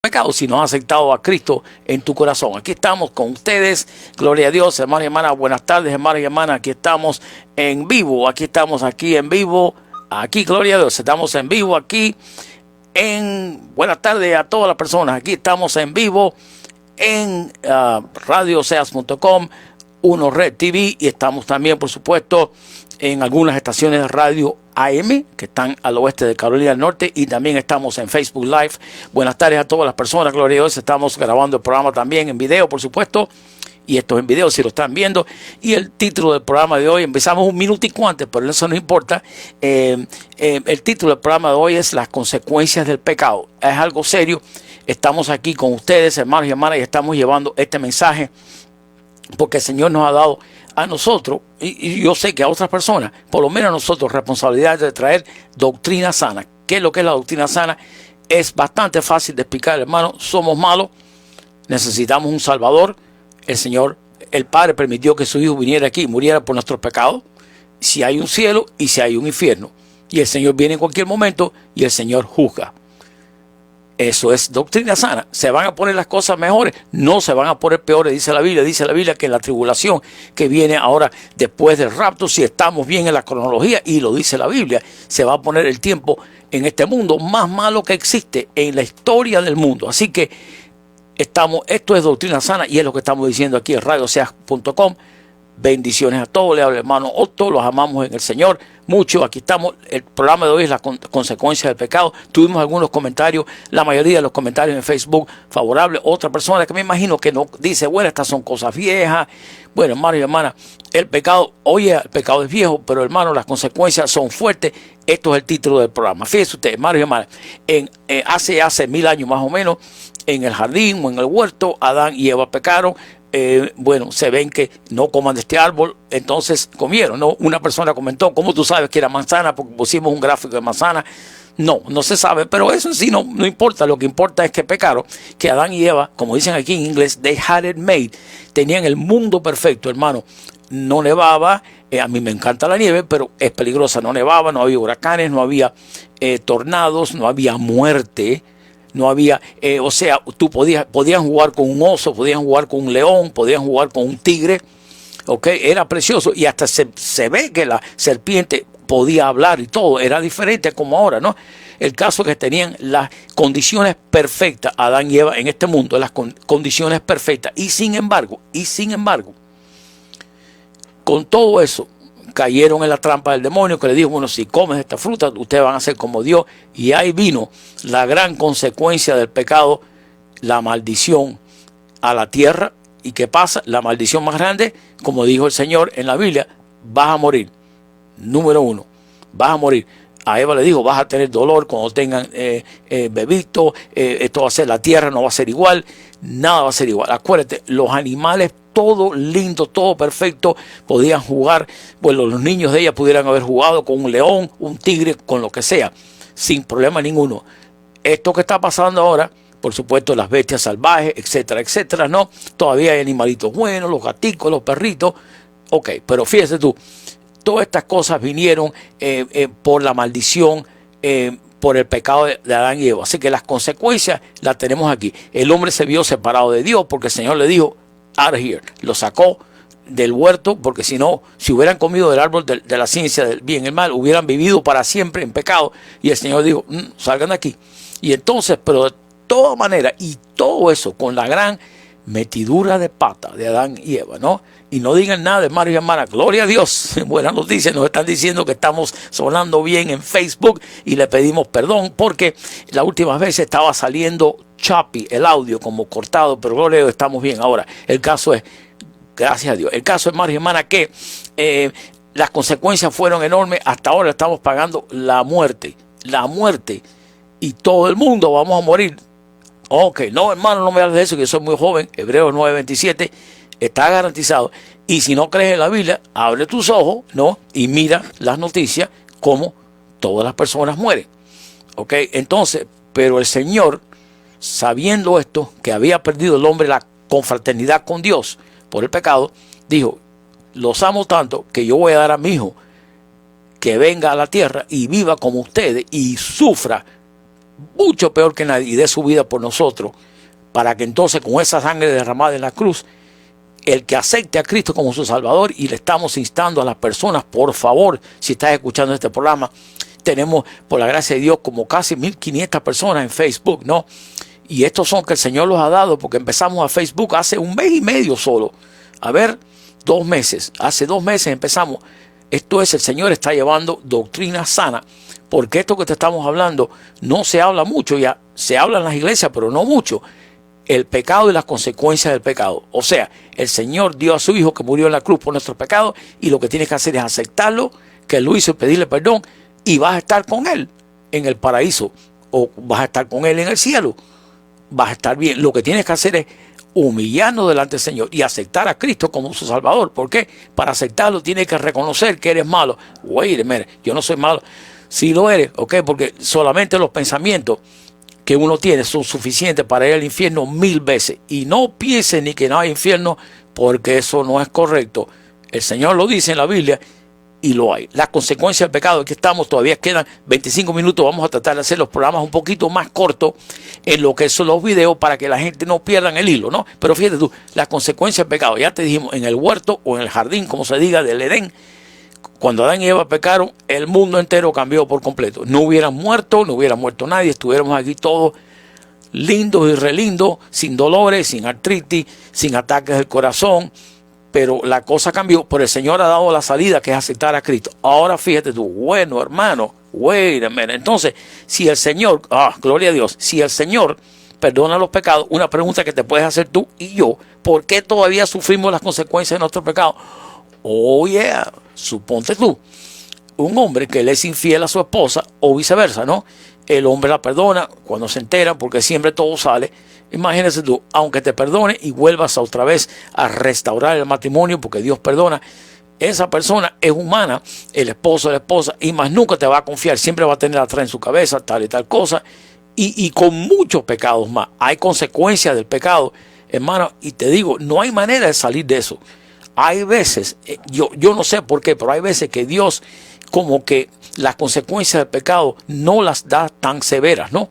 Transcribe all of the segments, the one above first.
pecado si no has aceptado a Cristo en tu corazón. Aquí estamos con ustedes, gloria a Dios, hermanos y hermanas, buenas tardes, hermanos y hermanas, aquí estamos en vivo, aquí en vivo, aquí, gloria a Dios, estamos en vivo aquí buenas tardes a todas las personas, aquí estamos en vivo en radioseas.com, Uno Red TV, y estamos también, por supuesto, en algunas estaciones de radio AM que están al oeste de Carolina del Norte, y también estamos en Facebook Live. Buenas tardes a todas las personas, gloria a Dios. Estamos grabando el programa también en video, por supuesto, y esto es en video si lo están viendo. Y el título del programa de hoy, empezamos un minutico antes, pero eso no importa. El título del programa de hoy es Las consecuencias del pecado. Es algo serio. Estamos aquí con ustedes, hermanos y hermanas, y estamos llevando este mensaje porque el Señor nos ha dado a nosotros, y yo sé que a otras personas, por lo menos a nosotros, responsabilidad de traer doctrina sana. ¿Qué es lo que es la doctrina sana? Es bastante fácil de explicar, hermano. Somos malos, necesitamos un Salvador. El Señor, el Padre, permitió que su Hijo viniera aquí y muriera por nuestros pecados. Si hay un cielo y si hay un infierno, y el Señor viene en cualquier momento y el Señor juzga. Eso es doctrina sana. ¿Se van a poner las cosas mejores? No, se van a poner peores, dice la Biblia. Dice la Biblia que en la tribulación que viene ahora después del rapto, si estamos bien en la cronología, y lo dice la Biblia, se va a poner el tiempo en este mundo más malo que existe en la historia del mundo. Así que esto es doctrina sana, y es lo que estamos diciendo aquí en radioseas.com. Bendiciones a todos, le habla el hermano Otto, los amamos en el Señor mucho. Aquí estamos, el programa de hoy es la consecuencia del pecado. Tuvimos algunos comentarios, la mayoría de los comentarios en Facebook favorables. Otra persona que me imagino que no dice, bueno, estas son cosas viejas. Bueno, hermano y hermana, el pecado es viejo, pero hermano, las consecuencias son fuertes. Esto es el título del programa. Fíjense usted, hermano y hermana, hace 1000 años más o menos, en el jardín o en el huerto, Adán y Eva pecaron. Se ven que no coman de este árbol, entonces comieron, ¿no? Una persona comentó, ¿cómo tú sabes que era manzana? Porque pusimos un gráfico de manzana. No se sabe, pero eso en sí no importa. Lo que importa es que pecaron, que Adán y Eva, como dicen aquí en inglés, they had it made. Tenían el mundo perfecto, hermano. No nevaba, a mí me encanta la nieve, pero es peligrosa. No nevaba, no había huracanes, no había tornados, no había muerte. No había, tú podías jugar con un oso, podías jugar con un león, podías jugar con un tigre, era precioso, y hasta se ve que la serpiente podía hablar y todo, era diferente como ahora, ¿no? El caso es que tenían las condiciones perfectas, Adán y Eva en este mundo, las condiciones perfectas, y sin embargo, con todo eso, cayeron en la trampa del demonio, que le dijo, bueno, si comes esta fruta, ustedes van a ser como Dios. Y ahí vino la gran consecuencia del pecado, la maldición a la tierra. ¿Y qué pasa? La maldición más grande, como dijo el Señor en la Biblia, vas a morir. Número 1, vas a morir. A Eva le dijo, vas a tener dolor cuando tengan bebito, esto va a ser, la tierra no va a ser igual, nada va a ser igual. Acuérdate, los animales, todo lindo, todo perfecto, podían jugar, bueno, los niños de ella pudieran haber jugado con un león, un tigre, con lo que sea, sin problema ninguno. Esto que está pasando ahora, por supuesto, las bestias salvajes, etcétera, etcétera, ¿no? Todavía hay animalitos buenos, los gaticos, los perritos, pero fíjese tú, todas estas cosas vinieron por la maldición, por el pecado de Adán y Eva. Así que las consecuencias las tenemos aquí. El hombre se vio separado de Dios porque el Señor le dijo, out of here. Lo sacó del huerto, porque si no, si hubieran comido del árbol de la ciencia del bien y el mal, hubieran vivido para siempre en pecado. Y el Señor dijo, salgan de aquí. Y entonces, pero de todas maneras, y todo eso con la gran metidura de pata de Adán y Eva, ¿no? Y no digan nada, hermanos y hermanas, gloria a Dios, buenas noticias, nos están diciendo que estamos sonando bien en Facebook, y le pedimos perdón porque la última vez estaba saliendo choppy el audio, como cortado, pero gloria a Dios, estamos bien ahora. El caso es, gracias a Dios, el caso es, hermanos y hermanas, que las consecuencias fueron enormes. Hasta ahora estamos pagando la muerte, y todo el mundo vamos a morir. No, hermano, no me hables de eso, que yo soy muy joven. Hebreos 9:27 está garantizado. Y si no crees en la Biblia, abre tus ojos, ¿no? Y mira las noticias, como todas las personas mueren. Entonces, pero el Señor, sabiendo esto, que había perdido el hombre la confraternidad con Dios por el pecado, dijo, los amo tanto que yo voy a dar a mi hijo que venga a la tierra y viva como ustedes y sufra mucho peor que nadie, y dé su vida por nosotros, para que entonces con esa sangre derramada en la cruz, el que acepte a Cristo como su Salvador, y le estamos instando a las personas, por favor, si estás escuchando este programa, tenemos, por la gracia de Dios, como casi 1.500 personas en Facebook, ¿no? Y estos son que el Señor los ha dado, porque empezamos a Facebook hace 1 mes y medio solo. A ver, 2 meses. Hace 2 meses empezamos. Esto es, el Señor está llevando doctrina sana, porque esto que te estamos hablando no se habla mucho, ya se habla en las iglesias, pero no mucho. El pecado y las consecuencias del pecado. O sea, el Señor dio a su Hijo que murió en la cruz por nuestros pecados, y lo que tienes que hacer es aceptarlo, que Él lo hizo, y pedirle perdón, y vas a estar con Él en el paraíso, o vas a estar con Él en el cielo. Vas a estar bien. Lo que tienes que hacer es humillarnos delante del Señor y aceptar a Cristo como su Salvador. ¿Por qué? Para aceptarlo tienes que reconocer que eres malo. Wait a minute, yo no soy malo. Sí lo eres, ¿ok? Porque solamente los pensamientos que uno tiene son suficientes para ir al infierno 1000 veces. Y no pienses ni que no hay infierno, porque eso no es correcto. El Señor lo dice en la Biblia y lo hay. Las consecuencias del pecado, aquí estamos, todavía quedan 25 minutos. Vamos a tratar de hacer los programas un poquito más cortos en lo que son los videos, para que la gente no pierda el hilo, ¿no? Pero fíjate tú, las consecuencias del pecado, ya te dijimos, en el huerto o en el jardín, como se diga, del Edén, cuando Adán y Eva pecaron, el mundo entero cambió por completo. No hubieran muerto nadie, estuviéramos aquí todos lindos y relindos, sin dolores, sin artritis, sin ataques del corazón. Pero la cosa cambió, pero el Señor ha dado la salida, que es aceptar a Cristo. Ahora fíjate tú, bueno hermano, wait a minute. Entonces, si el Señor, gloria a Dios, si el Señor perdona los pecados, una pregunta que te puedes hacer tú y yo: ¿por qué todavía sufrimos las consecuencias de nuestros pecados? Oh yeah, suponte tú, un hombre que le es infiel a su esposa, o viceversa, ¿no? El hombre la perdona cuando se entera, porque siempre todo sale. Imagínese tú, aunque te perdone y vuelvas otra vez a restaurar el matrimonio, porque Dios perdona, esa persona es humana, el esposo, la esposa, y más nunca te va a confiar, siempre va a tener atrás en su cabeza tal y tal cosa, y con muchos pecados más. Hay consecuencias del pecado, hermano, y te digo, no hay manera de salir de eso. Hay veces, yo no sé por qué, pero hay veces que Dios, como que las consecuencias del pecado no las da tan severas, ¿no?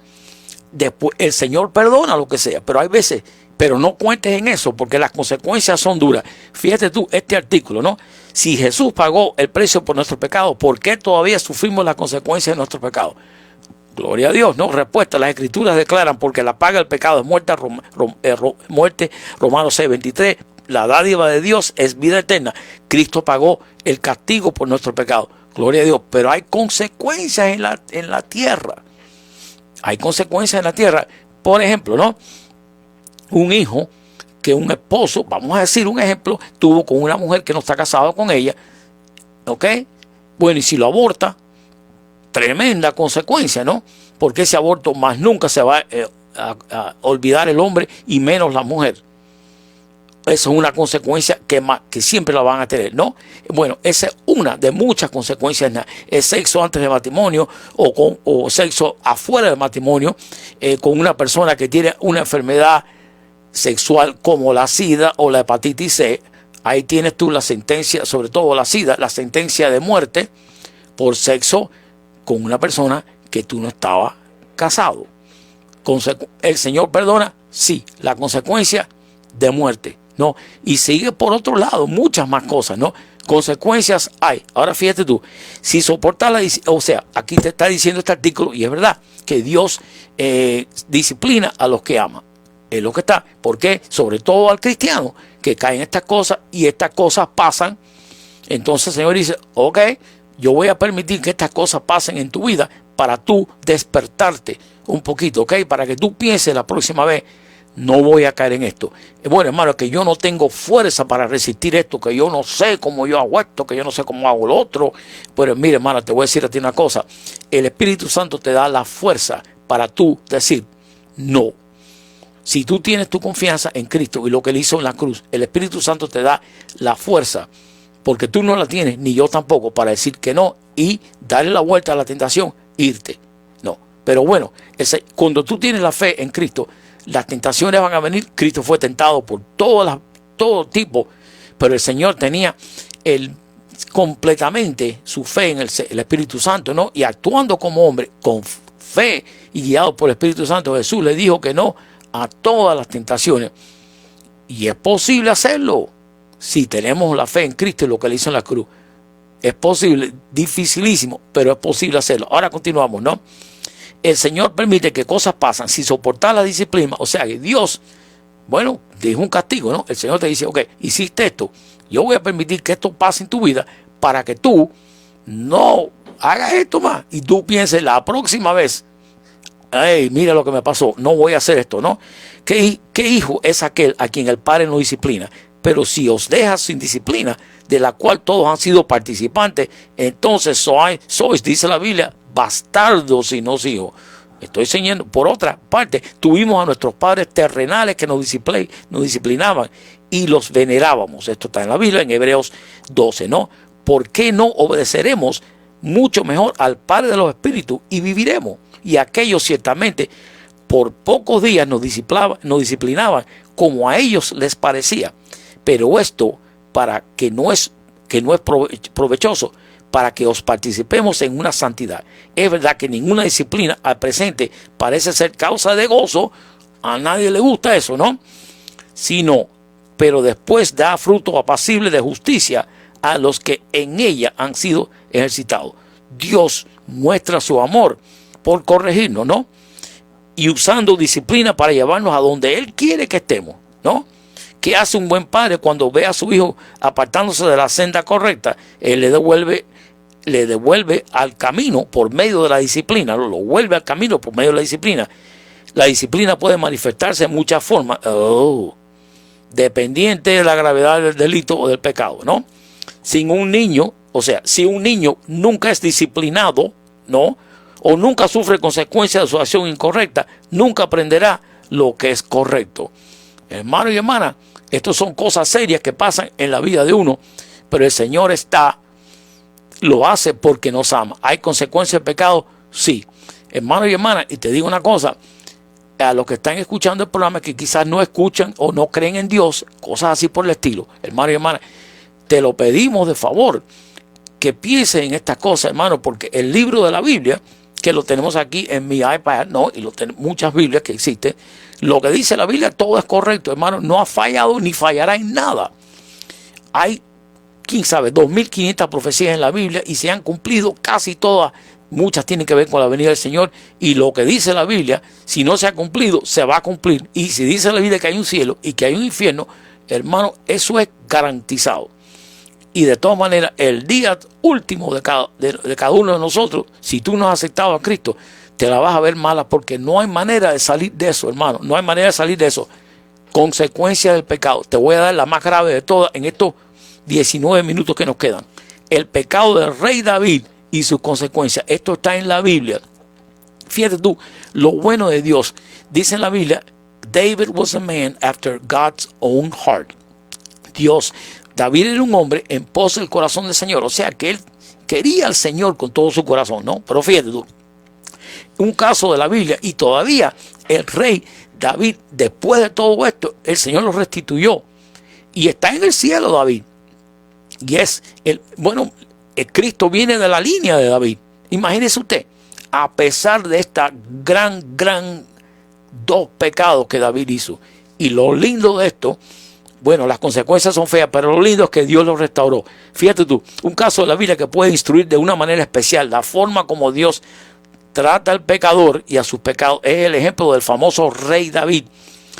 Después el Señor perdona lo que sea, pero hay veces, pero no cuentes en eso, porque las consecuencias son duras. Fíjate tú, este artículo, ¿no? Si Jesús pagó el precio por nuestro pecado, ¿por qué todavía sufrimos las consecuencias de nuestro pecado? Gloria a Dios, ¿no? Respuesta: las Escrituras declaran, porque la paga del pecado es muerte, muerte, Romanos 6:23. La dádiva de Dios es vida eterna. Cristo pagó el castigo por nuestro pecado. Gloria a Dios. Pero hay consecuencias en la tierra. Hay consecuencias en la tierra. Por ejemplo, ¿no? Un hijo que un esposo, vamos a decir un ejemplo, tuvo con una mujer que no está casado con ella. ¿Ok? Bueno, y si lo aborta, tremenda consecuencia, ¿no? Porque ese aborto más nunca se va a olvidar el hombre, y menos la mujer. Eso es una consecuencia que siempre la van a tener, ¿no? Bueno, esa es una de muchas consecuencias. El sexo antes del matrimonio, o sexo afuera del matrimonio, con una persona que tiene una enfermedad sexual como la SIDA o la hepatitis C. Ahí tienes tú la sentencia, sobre todo la SIDA, la sentencia de muerte por sexo con una persona que tú no estabas casado. ¿El Señor perdona? Sí. La consecuencia de muerte, ¿no? Y sigue por otro lado muchas más cosas, ¿no? Consecuencias hay. Ahora fíjate tú, si soportas o sea, aquí te está diciendo este artículo, y es verdad que Dios disciplina a los que ama. Es lo que está. ¿Por qué? Sobre todo al cristiano, que cae en estas cosas, y estas cosas pasan. Entonces el Señor dice: ok, yo voy a permitir que estas cosas pasen en tu vida, para tú despertarte un poquito, ok, para que tú pienses la próxima vez: no voy a caer en esto. Bueno, hermano, que yo no tengo fuerza para resistir esto, que yo no sé cómo yo hago esto, que yo no sé cómo hago lo otro. Pero mire, hermano, te voy a decir a ti una cosa: el Espíritu Santo te da la fuerza para tú decir no. Si tú tienes tu confianza en Cristo y lo que Él hizo en la cruz, el Espíritu Santo te da la fuerza, porque tú no la tienes, ni yo tampoco, para decir que no y darle la vuelta a la tentación, irte. No. Pero bueno, cuando tú tienes la fe en Cristo, las tentaciones van a venir. Cristo fue tentado por todo tipo, pero el Señor tenía completamente su fe en el Espíritu Santo, ¿no? Y actuando como hombre, con fe y guiado por el Espíritu Santo, Jesús le dijo que no a todas las tentaciones. Y es posible hacerlo si tenemos la fe en Cristo y lo que le hizo en la cruz. Es posible, dificilísimo, pero es posible hacerlo. Ahora continuamos, ¿no? El Señor permite que cosas pasan sin soportar la disciplina. O sea que Dios, bueno, dijo un castigo, ¿no? El Señor te dice, ok, hiciste esto. Yo voy a permitir que esto pase en tu vida para que tú no hagas esto más. Y tú pienses la próxima vez, hey, mira lo que me pasó, no voy a hacer esto, ¿no? ¿Qué hijo es aquel a quien el Padre no disciplina? Pero si os deja sin disciplina, de la cual todos han sido participantes, entonces sois, dice la Biblia, bastardos y no hijos. Estoy enseñando. Por otra parte, tuvimos a nuestros padres terrenales que nos disciplinaban y los venerábamos. Esto está en la Biblia, en Hebreos 12, ¿no? ¿Por qué no obedeceremos mucho mejor al Padre de los Espíritus y viviremos? Y aquellos ciertamente por pocos días nos disciplinaban como a ellos les parecía. Pero esto para que no es provechoso, para que os participemos en una santidad. Es verdad que ninguna disciplina al presente parece ser causa de gozo. A nadie le gusta eso, ¿no? Sino, pero después da fruto apacible de justicia a los que en ella han sido ejercitados. Dios muestra su amor por corregirnos, ¿no? Y usando disciplina para llevarnos a donde Él quiere que estemos, ¿no? ¿Qué hace un buen padre cuando ve a su hijo apartándose de la senda correcta? Él le devuelve al camino por medio de la disciplina, lo vuelve al camino por medio de la disciplina. La disciplina puede manifestarse en muchas formas, dependiente de la gravedad del delito o del pecado, ¿no? Si un niño nunca es disciplinado, ¿no? O nunca sufre consecuencias de su acción incorrecta, nunca aprenderá lo que es correcto. Hermano y hermana, estas son cosas serias que pasan en la vida de uno, pero el Señor lo hace porque nos ama. ¿Hay consecuencias del pecado? Sí. Hermano y hermana, y te digo una cosa, a los que están escuchando el programa que quizás no escuchan o no creen en Dios, cosas así por el estilo, hermano y hermana, te lo pedimos de favor, que piensen en estas cosas, hermano, porque el libro de la Biblia, que lo tenemos aquí en mi iPad, ¿no? Y muchas Biblias que existen, lo que dice la Biblia, todo es correcto, hermano, no ha fallado ni fallará en nada. Hay, quién sabe, 2500 profecías en la Biblia y se han cumplido casi todas. Muchas tienen que ver con la venida del Señor, y lo que dice la Biblia, si no se ha cumplido, se va a cumplir. Y si dice la Biblia que hay un cielo y que hay un infierno, hermano, eso es garantizado. Y de todas maneras, el día último de cada uno de nosotros, si tú no has aceptado a Cristo, te la vas a ver mala, porque no hay manera de salir de eso, hermano. No hay manera de salir de eso. Consecuencia del pecado. Te voy a dar la más grave de todas en estos 19 minutos que nos quedan. El pecado del rey David y sus consecuencias. Esto está en la Biblia. Fíjate tú, lo bueno de Dios. Dice en la Biblia, David was a man after God's own heart. David era un hombre en pos del corazón del Señor. O sea que él quería al Señor con todo su corazón, ¿no? Pero fíjate tú, un caso de la Biblia, y todavía el rey David, después de todo esto, el Señor lo restituyó. Y está en el cielo David. Y el Cristo viene de la línea de David. Imagínese usted, a pesar de esta gran dos pecados que David hizo. Y lo lindo de esto, bueno, las consecuencias son feas, pero lo lindo es que Dios lo restauró. Fíjate tú, un caso de la Biblia que puede instruir de una manera especial la forma como Dios trata al pecador y a sus pecados. Es el ejemplo del famoso rey David.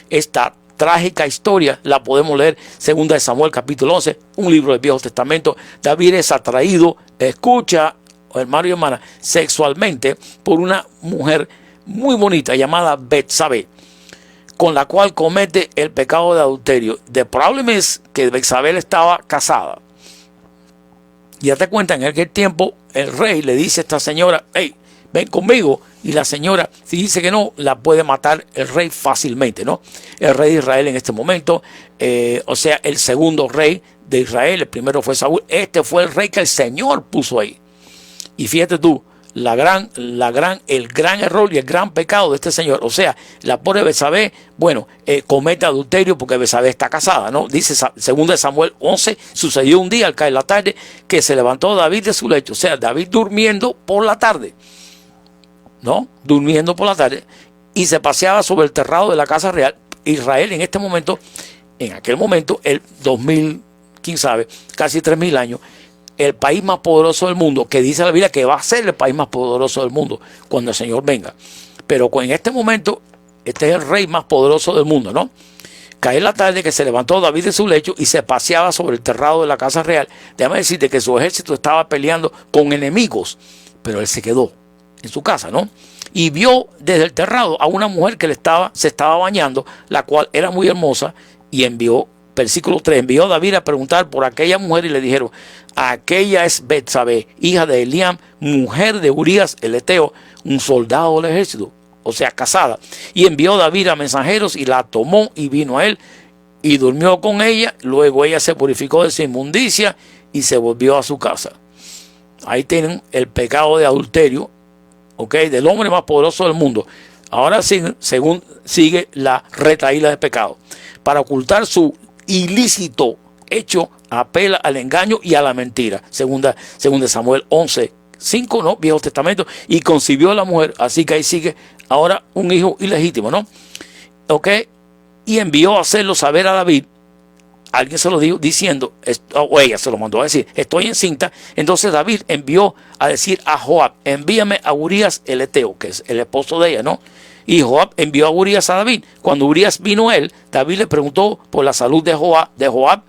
Esta trágica historia la podemos leer 2 Samuel capítulo 11, un libro del Viejo Testamento. David es atraído, escucha, hermano y hermana, sexualmente por una mujer muy bonita llamada Betsabé, con la cual comete el pecado de adulterio. The problem es que Betsabé estaba casada. Y date cuenta, en aquel tiempo el rey le dice a esta señora, hey, ven conmigo. Y la señora, si dice que no, la puede matar el rey fácilmente, ¿no? El rey de Israel en este momento, o sea, el segundo rey de Israel, el primero fue Saúl, este fue el rey que el Señor puso ahí. Y fíjate tú, el gran error y el gran pecado de este señor. O sea, la pobre Betsabé, comete adulterio porque Betsabé está casada, ¿no? Dice 2 Samuel 11, sucedió un día al caer la tarde que se levantó David de su lecho. O sea, David durmiendo por la tarde. ¿no? Durmiendo por la tarde, y se paseaba sobre el terrado de la casa real. Israel en este momento, en aquel momento, el 2000, quién sabe, casi 3000 años, el país más poderoso del mundo, que dice la Biblia que va a ser el país más poderoso del mundo cuando el Señor venga. Pero en este momento, este es el rey más poderoso del mundo, ¿no? Cae la tarde que se levantó David de su lecho y se paseaba sobre el terrado de la casa real. Déjame decirte que su ejército estaba peleando con enemigos, pero él se quedó en su casa, ¿no? Y vio desde el terrado a una mujer que se estaba bañando, la cual era muy hermosa, y envió, versículo 3, envió a David a preguntar por aquella mujer y le dijeron: aquella es Betsabé, hija de Eliam, mujer de Urías el Eteo, un soldado del ejército, o sea, casada. Y envió David a mensajeros y la tomó y vino a él y durmió con ella. Luego ella se purificó de su inmundicia y se volvió a su casa. Ahí tienen el pecado de adulterio, del hombre más poderoso del mundo. Ahora sigue la retahíla de pecado. Para ocultar su ilícito hecho, apela al engaño y a la mentira. Segunda Samuel 11:5, ¿no? Viejo Testamento. Y concibió a la mujer, así que ahí sigue ahora un hijo ilegítimo, ¿no? Y envió a hacerlo saber a David. Alguien se lo dijo diciendo, o ella se lo mandó a decir: estoy encinta. Entonces David envió a decir a Joab: envíame a Urías el Eteo, que es el esposo de ella, ¿no? Y Joab envió a Urías a David. Cuando Urías vino a él, David le preguntó por la salud de Joab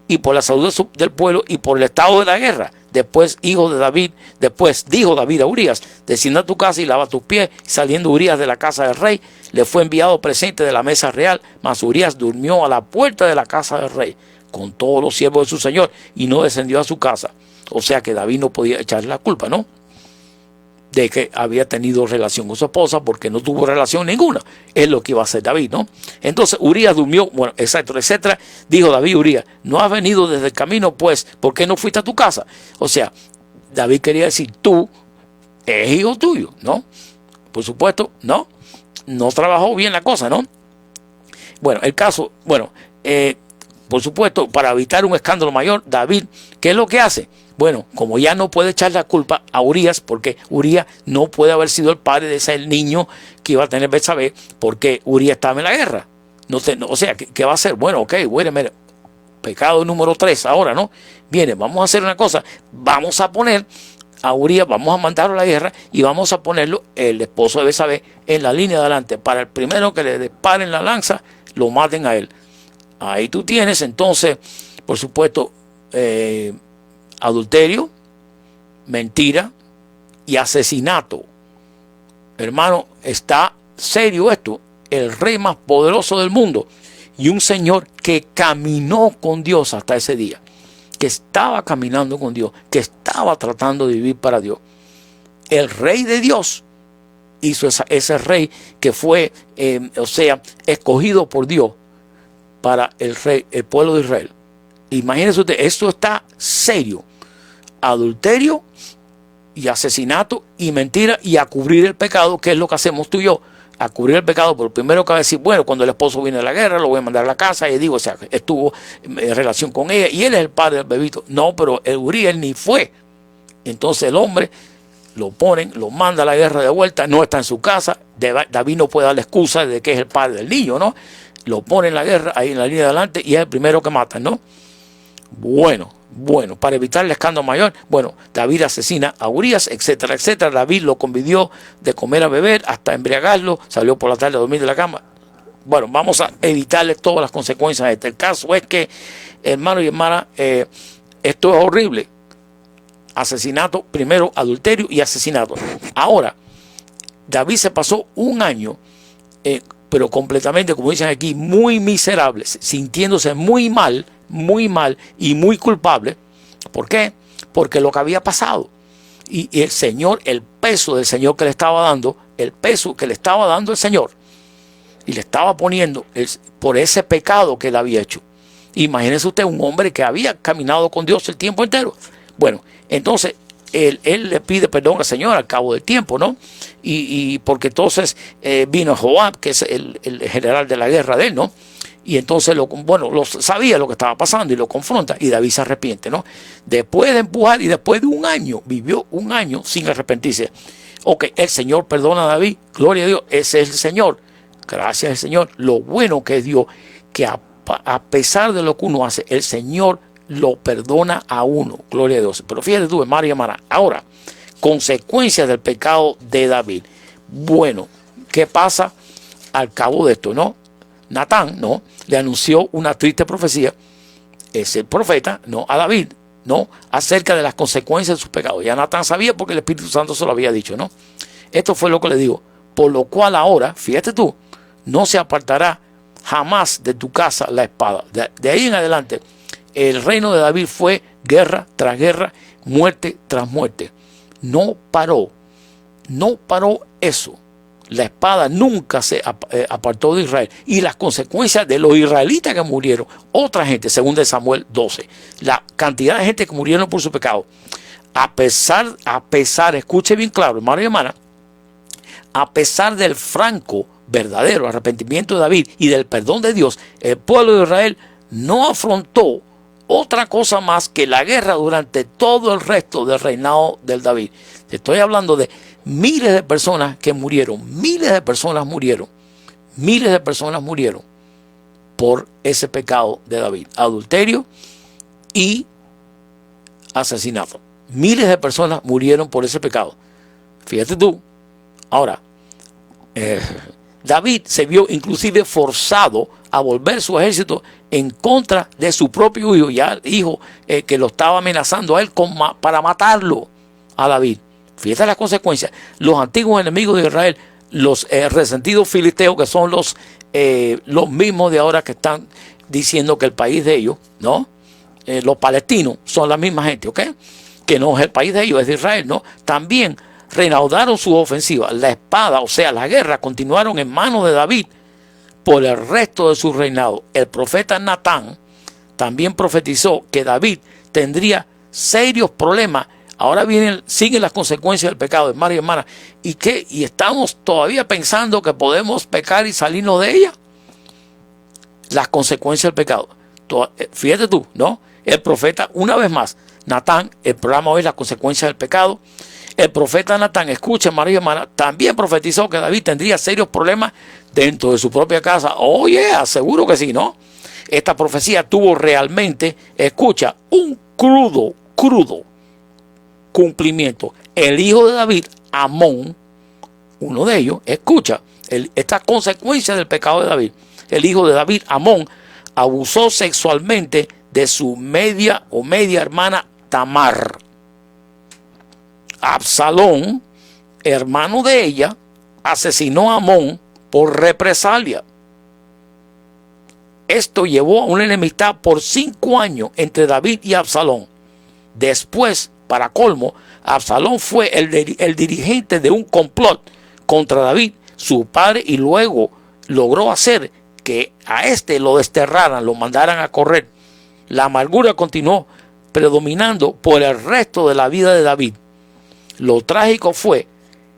y por la salud del pueblo y por el estado de la guerra. Después dijo David a Urías: desciende a tu casa y lava tus pies. Saliendo Urías de la casa del rey, le fue enviado presente de la mesa real, mas Urías durmió a la puerta de la casa del rey con todos los siervos de su señor y no descendió a su casa. O sea que David no podía echarle la culpa, ¿no?, de que había tenido relación con su esposa, porque no tuvo relación ninguna. Es lo que iba a hacer David, ¿no? Entonces Urías durmió, etcétera. Dijo David a Urías: ¿no has venido desde el camino? Pues, ¿por qué no fuiste a tu casa? O sea, David quería decir: tú es hijo tuyo, ¿no? Por supuesto, no trabajó bien la cosa, ¿no? Bueno, el caso, por supuesto, para evitar un escándalo mayor, David, ¿qué es lo que hace? Bueno, como ya no puede echar la culpa a Urías, porque Urías no puede haber sido el padre de ese niño que iba a tener Betsabé, porque Urías estaba en la guerra. O sea, ¿qué va a hacer? Bueno, mire, pecado número 3 ahora, ¿no? Viene, vamos a hacer una cosa, vamos a poner a Urías, vamos a mandarlo a la guerra y vamos a ponerlo, el esposo de Betsabé, en la línea de adelante, para el primero que le disparen la lanza, lo maten a él. Ahí tú tienes entonces, por supuesto, adulterio, mentira y asesinato. Hermano, está serio esto. El rey más poderoso del mundo y un señor que caminó con Dios hasta ese día, que estaba caminando con Dios, que estaba tratando de vivir para Dios. El rey de Dios hizo ese rey que fue, escogido por Dios para el pueblo de Israel. Imagínense usted, esto está serio. Adulterio y asesinato y mentira, y a cubrir el pecado, que es lo que hacemos tú y yo, a cubrir el pecado. Por primero que va a decir: bueno, cuando el esposo viene de la guerra, lo voy a mandar a la casa, y digo, estuvo en relación con ella y él es el padre del bebito. No, pero el Urías ni fue. Entonces el hombre lo ponen, lo manda a la guerra de vuelta, no está en su casa. David no puede dar la excusa de que es el padre del niño, ¿no? Lo pone en la guerra, ahí en la línea de adelante, y es el primero que matan, ¿no? Bueno, para evitar el escándalo mayor, David asesina a Urías, etcétera. David lo convidió de comer a beber hasta embriagarlo, salió por la tarde a dormir de la cama. Bueno, vamos a evitarle todas las consecuencias de este. El caso es que, hermano y hermana, esto es horrible. Asesinato, primero adulterio y asesinato. Ahora, David se pasó un año, pero completamente, como dicen aquí, muy miserable, sintiéndose muy mal y muy culpable. ¿Por qué? Porque lo que había pasado. Y el Señor, el peso del Señor que le estaba dando, el Señor, y le estaba poniendo por ese pecado que él había hecho. Imagínese usted, un hombre que había caminado con Dios el tiempo entero. Bueno, entonces él le pide perdón al Señor al cabo del tiempo, ¿no? Y porque entonces vino Joab, que es el general de la guerra de él, ¿no? Y entonces sabía lo que estaba pasando y lo confronta, y David se arrepiente, ¿no? Después de empujar y después de un año, vivió un año sin arrepentirse. Ok, el Señor perdona a David, gloria a Dios, ese es el Señor. Gracias al Señor. Lo bueno que es Dios, que a pesar de lo que uno hace, el Señor lo perdona a uno, gloria a Dios. Pero fíjate tú, hermano y hermana, ahora, consecuencias del pecado de David. Bueno, ¿qué pasa al cabo de esto, no? Natán, ¿no?, le anunció una triste profecía, es el profeta, ¿no?, a David, ¿no?, acerca de las consecuencias de sus pecados. Ya Natán sabía porque el Espíritu Santo se lo había dicho, ¿no? Esto fue lo que le digo. Por lo cual ahora, fíjate tú, no se apartará jamás de tu casa la espada. De ahí en adelante, el reino de David fue guerra tras guerra, muerte tras muerte. No paró eso. La espada nunca se apartó de Israel. Y las consecuencias de los israelitas que murieron, otra gente, según de Samuel 12, la cantidad de gente que murieron por su pecado, a pesar, escuche bien claro, hermano y hermana, a pesar del franco, verdadero arrepentimiento de David y del perdón de Dios, el pueblo de Israel no afrontó otra cosa más que la guerra durante todo el resto del reinado del David. Estoy hablando de miles de personas que murieron, miles de personas murieron por ese pecado de David, adulterio y asesinato. Miles de personas murieron por ese pecado. Fíjate tú. Ahora, David se vio inclusive forzado a volver su ejército en contra de su propio hijo, ya el hijo que lo estaba amenazando a él para matarlo a David. Fíjate las consecuencias. Los antiguos enemigos de Israel, los resentidos filisteos, que son los mismos de ahora que están diciendo que el país de ellos, ¿no? Los palestinos son la misma gente, ¿ok? Que no es el país de ellos, es de Israel, ¿no? También reanudaron su ofensiva. La espada, o sea, la guerra, continuaron en manos de David por el resto de su reinado. El profeta Natán también profetizó que David tendría serios problemas. Ahora siguen las consecuencias del pecado, hermano y hermana. ¿Y estamos todavía pensando que podemos pecar y salirnos de ella? Las consecuencias del pecado. Fíjate tú, ¿no? El profeta, una vez más, Natán, el programa hoy es la consecuencia del pecado. El profeta Natán, escucha, hermano y hermana, también profetizó que David tendría serios problemas dentro de su propia casa. Oye, seguro que sí, ¿no? Esta profecía tuvo realmente, escucha, un crudo cumplimiento. El hijo de David, Amón, uno de ellos, escucha, esta consecuencia del pecado de David. El hijo de David, Amón, abusó sexualmente de su media hermana Tamar. Absalón, hermano de ella, asesinó a Amón por represalia. Esto llevó a una enemistad por 5 años entre David y Absalón. Después, para colmo, Absalón fue el dirigente de un complot contra David, su padre, y luego logró hacer que a este lo desterraran, lo mandaran a correr. La amargura continuó predominando por el resto de la vida de David. Lo trágico fue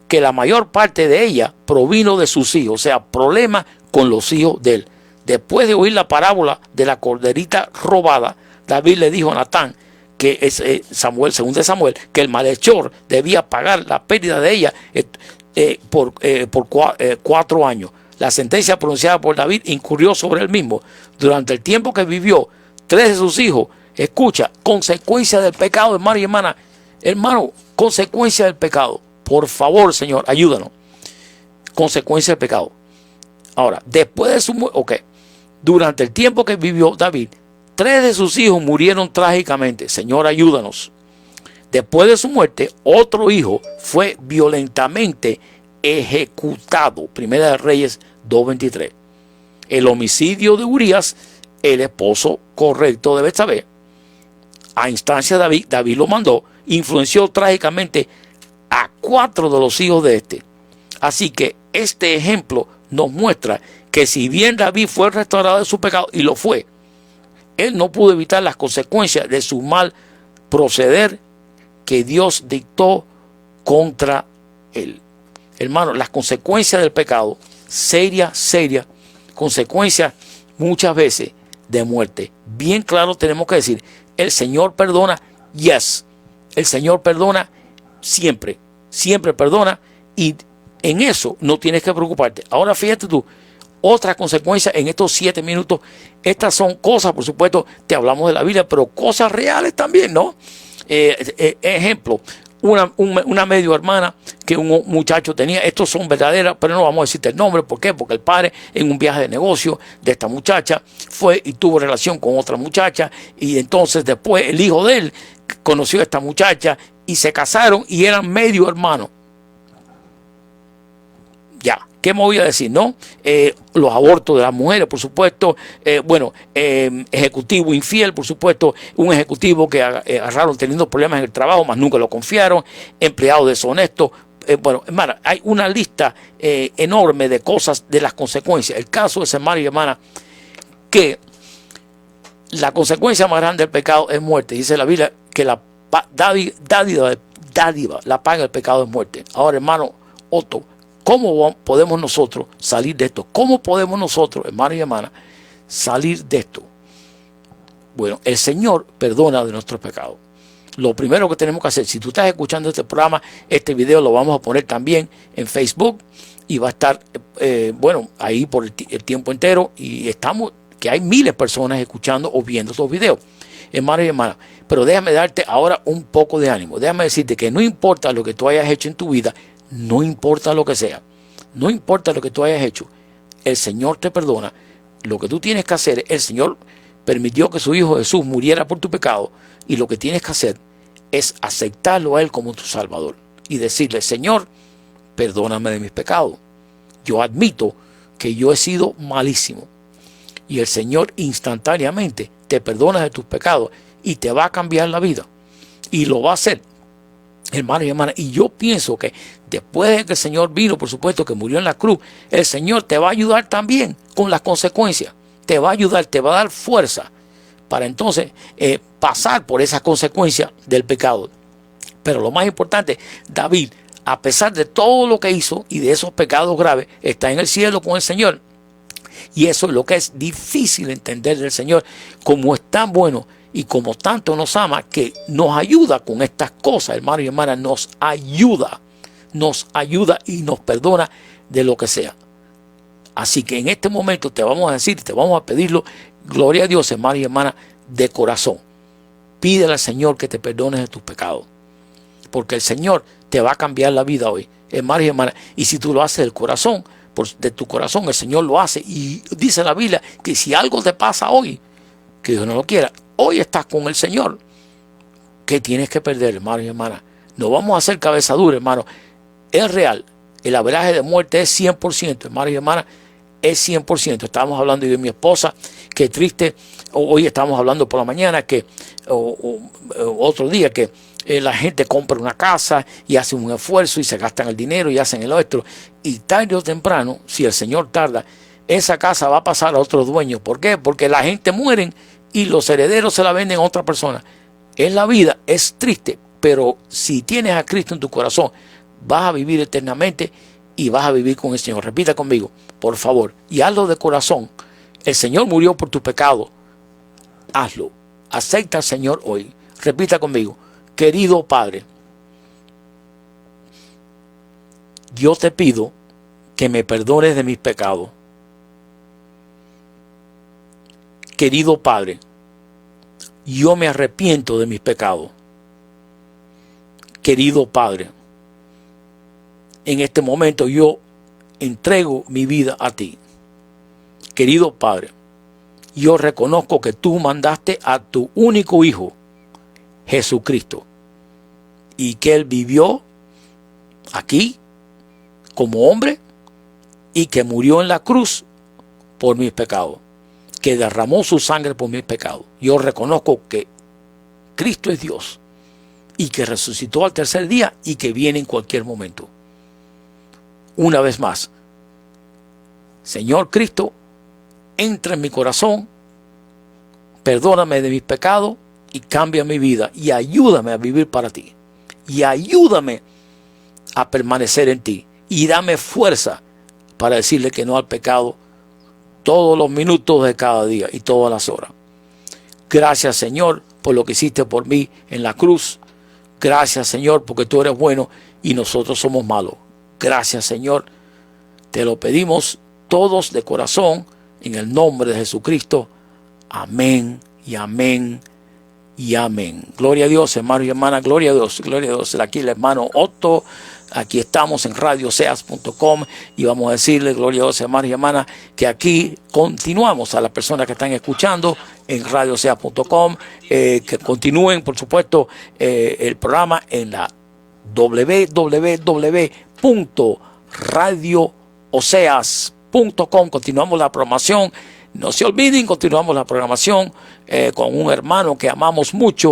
que la mayor parte de ella provino de sus hijos, o sea, problemas con los hijos de él. Después de oír la parábola de la corderita robada, David le dijo a Natán, que es según de Samuel, que el malhechor debía pagar la pérdida de ella por 4 años. La sentencia pronunciada por David incurrió sobre él mismo. Durante el tiempo que vivió, 3 de sus hijos, escucha, consecuencia del pecado, hermano y hermana, hermano, consecuencia del pecado. Por favor, Señor, ayúdanos. Consecuencia del pecado. Ahora, después de su muerte, durante el tiempo que vivió David, 3 de sus hijos murieron trágicamente. Señor, ayúdanos. Después de su muerte, otro hijo fue violentamente ejecutado. Primera de Reyes 2:23. El homicidio de Urías, el esposo correcto de Betsabé, a instancia de David lo mandó, influenció trágicamente a 4 de los hijos de este. Así que este ejemplo nos muestra que si bien David fue restaurado de su pecado, y lo fue, él no pudo evitar las consecuencias de su mal proceder que Dios dictó contra él. Hermano, las consecuencias del pecado, seria, consecuencias muchas veces de muerte. Bien claro tenemos que decir, el Señor perdona, yes. El Señor perdona siempre perdona, Y en eso no tienes que preocuparte. Ahora fíjate tú, otra consecuencia en estos 7 minutos. Estas son cosas, por supuesto, te hablamos de la Biblia, pero cosas reales también, ¿no? Ejemplo, una medio hermana que un muchacho tenía. Estos son verdaderas, pero no vamos a decirte el nombre. ¿Por qué? Porque el padre, en un viaje de negocio de esta muchacha, fue y tuvo relación con otra muchacha, y entonces después el hijo de él conoció a esta muchacha y se casaron y eran medio hermanos. Ya, ¿qué me voy a decir? ¿No? Los abortos de las mujeres, por supuesto. Ejecutivo infiel, por supuesto. Un ejecutivo que agarraron teniendo problemas en el trabajo, más nunca lo confiaron. Empleados deshonestos. Hermana, hay una lista enorme de cosas, de las consecuencias. El caso de ese hermano y hermana, que la consecuencia más grande del pecado es muerte. Dice la Biblia que la dádiva, la paga del pecado es muerte. Ahora, hermano Otto, ¿cómo podemos nosotros salir de esto? ¿Cómo podemos nosotros, hermanos y hermanas, salir de esto? Bueno, el Señor perdona de nuestros pecados. Lo primero que tenemos que hacer, si tú estás escuchando este programa, este video lo vamos a poner también en Facebook y va a estar, ahí por el tiempo entero, y estamos, que hay miles de personas escuchando o viendo estos videos. Hermanos y hermanas, pero déjame darte ahora un poco de ánimo. Déjame decirte que no importa lo que tú hayas hecho en tu vida, no importa lo que sea, no importa lo que tú hayas hecho, el Señor te perdona. Lo que tú tienes que hacer, el Señor permitió que su Hijo Jesús muriera por tu pecado, y lo que tienes que hacer es aceptarlo a Él como tu Salvador y decirle: Señor, perdóname de mis pecados. Yo admito que yo he sido malísimo, y el Señor instantáneamente te perdona de tus pecados y te va a cambiar la vida, y lo va a hacer, hermano y hermana. Y yo pienso que después de que el Señor vino, por supuesto, que murió en la cruz, el Señor te va a ayudar también con las consecuencias. Te va a ayudar, te va a dar fuerza para entonces pasar por esas consecuencias del pecado. Pero lo más importante, David, a pesar de todo lo que hizo y de esos pecados graves, está en el cielo con el Señor. Y eso es lo que es difícil entender del Señor, como es tan bueno y como tanto nos ama, que nos ayuda con estas cosas, hermanos y hermanas. Nos ayuda y nos perdona de lo que sea. Así que en este momento te vamos a decir, te vamos a pedirlo, gloria a Dios, hermano y hermana, de corazón. Pídele al Señor que te perdone de tus pecados, porque el Señor te va a cambiar la vida hoy, hermano y hermana. Y si tú lo haces del corazón, de tu corazón, el Señor lo hace. Y dice la Biblia que si algo te pasa hoy, que Dios no lo quiera, hoy estás con el Señor. ¿Qué tienes que perder, hermano y hermana? No vamos a hacer cabeza dura, hermano. Es real. El averaje de muerte es 100%, hermano y hermana. Es 100%. Estábamos hablando de mi esposa, que triste. Hoy estamos hablando por la mañana que otro día que la gente compra una casa y hace un esfuerzo y se gastan el dinero y hacen el otro. Y tarde o temprano, si el Señor tarda, esa casa va a pasar a otro dueño. ¿Por qué? Porque la gente muere y los herederos se la venden a otra persona. Es la vida, es triste, pero si tienes a Cristo en tu corazón, vas a vivir eternamente y vas a vivir con el Señor. Repita conmigo, por favor, y hazlo de corazón. El Señor murió por tu pecado. Hazlo. Acepta al Señor hoy. Repita conmigo: querido Padre, yo te pido que me perdones de mis pecados. Querido Padre, yo me arrepiento de mis pecados. Querido Padre, en este momento yo entrego mi vida a ti. Querido Padre, yo reconozco que tú mandaste a tu único Hijo, Jesucristo, y que Él vivió aquí como hombre y que murió en la cruz por mis pecados, que derramó su sangre por mis pecados. Yo reconozco que Cristo es Dios y que resucitó al tercer día y que viene en cualquier momento. Una vez más, Señor Cristo, entra en mi corazón, perdóname de mis pecados y cambia mi vida y ayúdame a vivir para ti. Y ayúdame a permanecer en ti y dame fuerza para decirle que no al pecado todos los minutos de cada día y todas las horas. Gracias, Señor, por lo que hiciste por mí en la cruz. Gracias, Señor, porque tú eres bueno y nosotros somos malos. Gracias, Señor. Te lo pedimos todos de corazón en el nombre de Jesucristo. Amén y amén y amén. Gloria a Dios, hermano y hermana. Gloria a Dios, gloria a Dios. Aquí el hermano Otto. Aquí estamos en radioseas.com y vamos a decirle, gloria a Dios, hermanos y hermanas, que aquí continuamos a las personas que están escuchando en radioseas.com, que continúen, por supuesto, el programa en la www.radiooseas.com. Continuamos la programación. No se olviden, continuamos la programación con un hermano que amamos mucho.